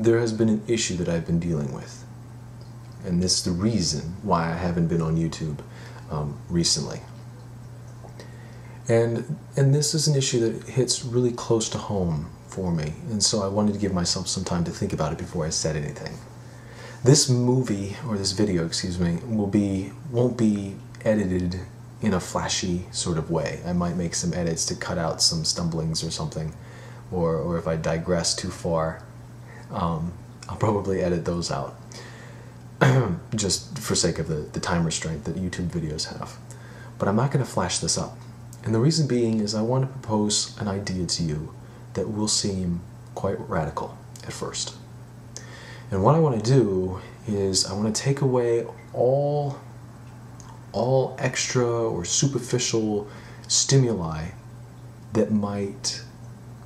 there has been an issue that I've been dealing with. And this is the reason why I haven't been on YouTube recently. And this is an issue that hits really close to home for me. And so I wanted to give myself some time to think about it before I said anything. This movie, or this video, excuse me, won't be edited in a flashy sort of way. I might make some edits to cut out some stumblings or something. Or if I digress too far, I'll probably edit those out. Just for sake of the time restraint that YouTube videos have. But I'm not going to flash this up. And the reason being is I want to propose an idea to you that will seem quite radical at first. And what I want to do is I want to take away all extra or superficial stimuli that might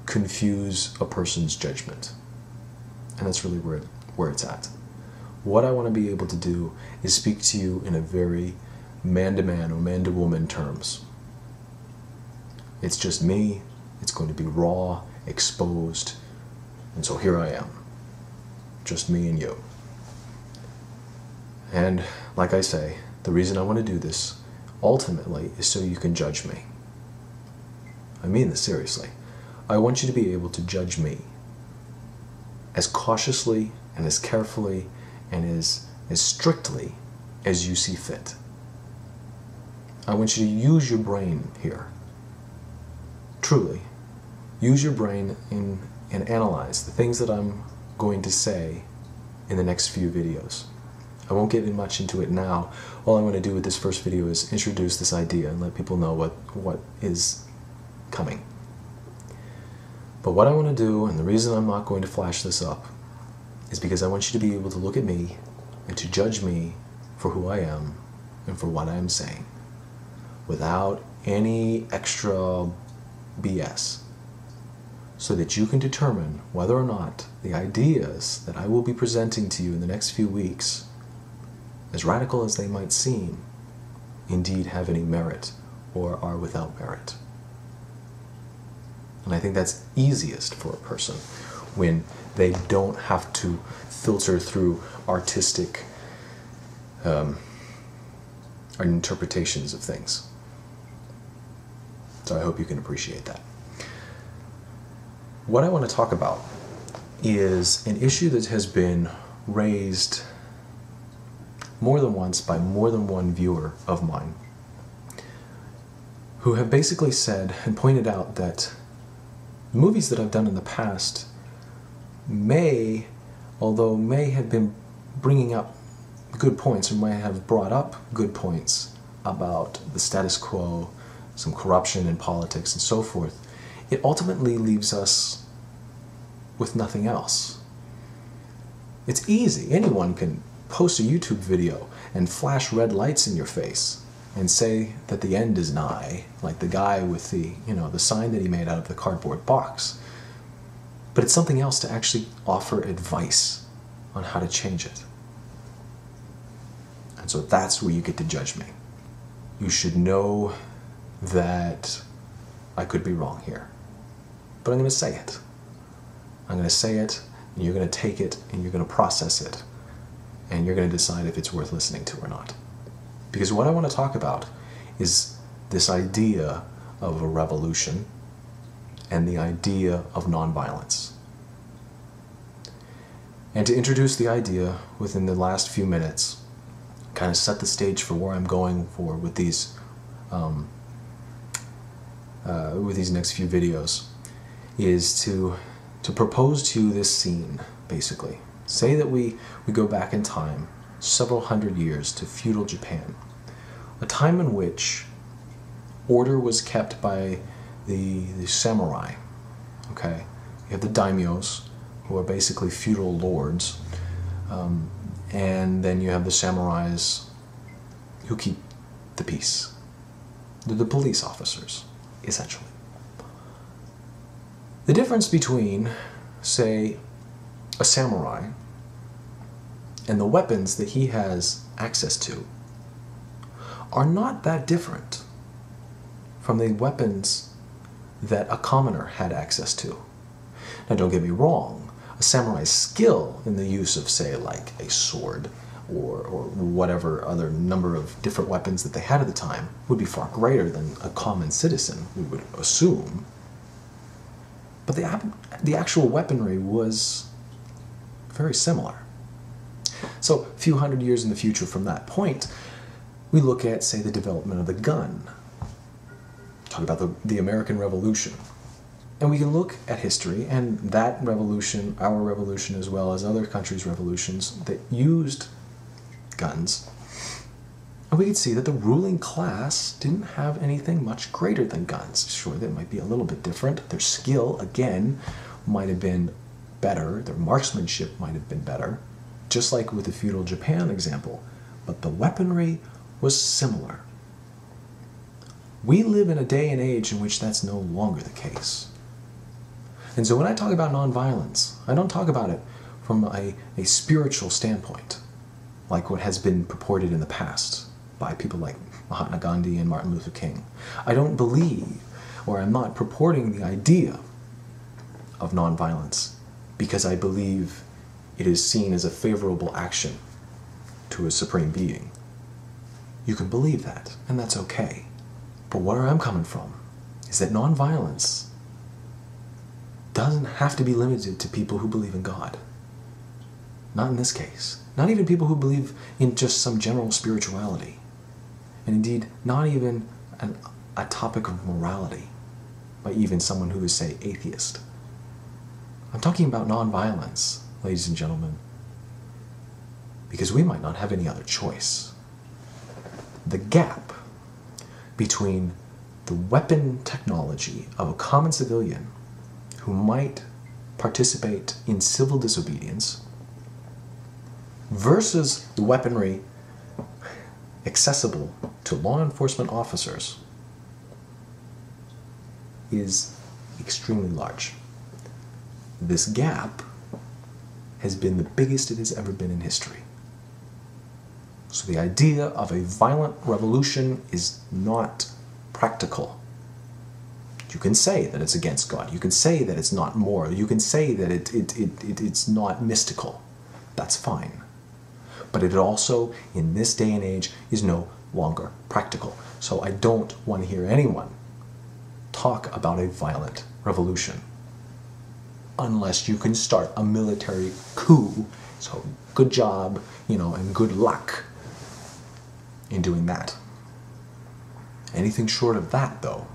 confuse a person's judgment. And that's really where it's at. What I want to be able to do is speak to you in a very man-to-man or man-to-woman terms. It's just me, it's going to be raw, exposed, and so here I am. Just me and you. And like I say, the reason I want to do this, ultimately, is so you can judge me. I mean this seriously. I want you to be able to judge me as cautiously and as carefully and as strictly as you see fit. I want you to use your brain here. Truly. Use your brain and analyze the things that I'm going to say in the next few videos. I won't get much into it now. All I want to do with this first video is introduce this idea and let people know what is coming. But what I want to do, and the reason I'm not going to flash this up, is because I want you to be able to look at me and to judge me for who I am and for what I am saying, without any extra BS, so that you can determine whether or not the ideas that I will be presenting to you in the next few weeks, as radical as they might seem, indeed have any merit or are without merit. And I think that's easiest for a person when they don't have to filter through artistic interpretations of things. So I hope you can appreciate that. What I want to talk about is an issue that has been raised more than once by more than one viewer of mine, who have basically said and pointed out that movies that I've done in the past may have been bringing up good points, or may have brought up good points about the status quo, some corruption in politics and so forth, it ultimately leaves us with nothing else. It's easy. Anyone can post a YouTube video and flash red lights in your face and say that the end is nigh, like the guy with the sign that he made out of the cardboard box. But it's something else to actually offer advice on how to change it. And so that's where you get to judge me. You should know that I could be wrong here. But I'm going to say it. I'm going to say it, and you're going to take it, and you're going to process it, and you're going to decide if it's worth listening to or not. Because what I want to talk about is this idea of a revolution and the idea of nonviolence. And to introduce the idea within the last few minutes, kind of set the stage for where I'm going for with these next few videos, is to propose to you this scene, basically. Say that we go back in time several hundred years to feudal Japan, a time in which order was kept by the samurai. Okay, you have the daimyos, who are basically feudal lords, and then you have the samurais who keep the peace. They're the police officers, essentially. The difference between, say, a samurai and the weapons that he has access to are not that different from the weapons that a commoner had access to. Now, don't get me wrong. a samurai's skill in the use of, say, like a sword or whatever other number of different weapons that they had at the time would be far greater than a common citizen, we would assume. But the actual weaponry was very similar. So a few hundred years in the future from that point, we look at, say, the development of the gun. Talk about the American Revolution. And we can look at history, and that revolution, our revolution as well as other countries' revolutions that used guns, and we could see that the ruling class didn't have anything much greater than guns. Sure, they might be a little bit different. Their skill, again, might have been better. Their marksmanship might have been better, just like with the feudal Japan example. But the weaponry was similar. We live in a day and age in which that's no longer the case. And so when I talk about nonviolence, I don't talk about it from a spiritual standpoint, like what has been purported in the past by people like Mahatma Gandhi and Martin Luther King. I don't believe, or I'm not purporting the idea of nonviolence because I believe it is seen as a favorable action to a supreme being. You can believe that, and that's okay. But where I'm coming from is that nonviolence doesn't have to be limited to people who believe in God. Not in this case. Not even people who believe in just some general spirituality. And indeed, not even a topic of morality by even someone who is, say, atheist. I'm talking about nonviolence, ladies and gentlemen, because we might not have any other choice. The gap between the weapon technology of a common civilian who might participate in civil disobedience versus the weaponry accessible to law enforcement officers is extremely large. This gap has been the biggest it has ever been in history. So the idea of a violent revolution is not practical. You can say that it's against God. You can say that it's not moral. You can say that it's not mystical. That's fine. But it also, in this day and age, is no longer practical. So I don't want to hear anyone talk about a violent revolution unless you can start a military coup. So good job, and good luck in doing that. Anything short of that, though,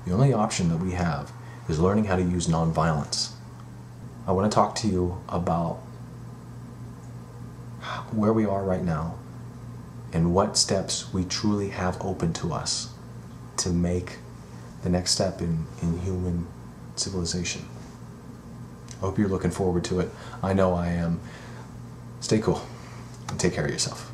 the only option that we have is learning how to use nonviolence. I want to talk to you about where we are right now and what steps we truly have open to us to make the next step in human civilization. I hope you're looking forward to it. I know I am. Stay cool and take care of yourself.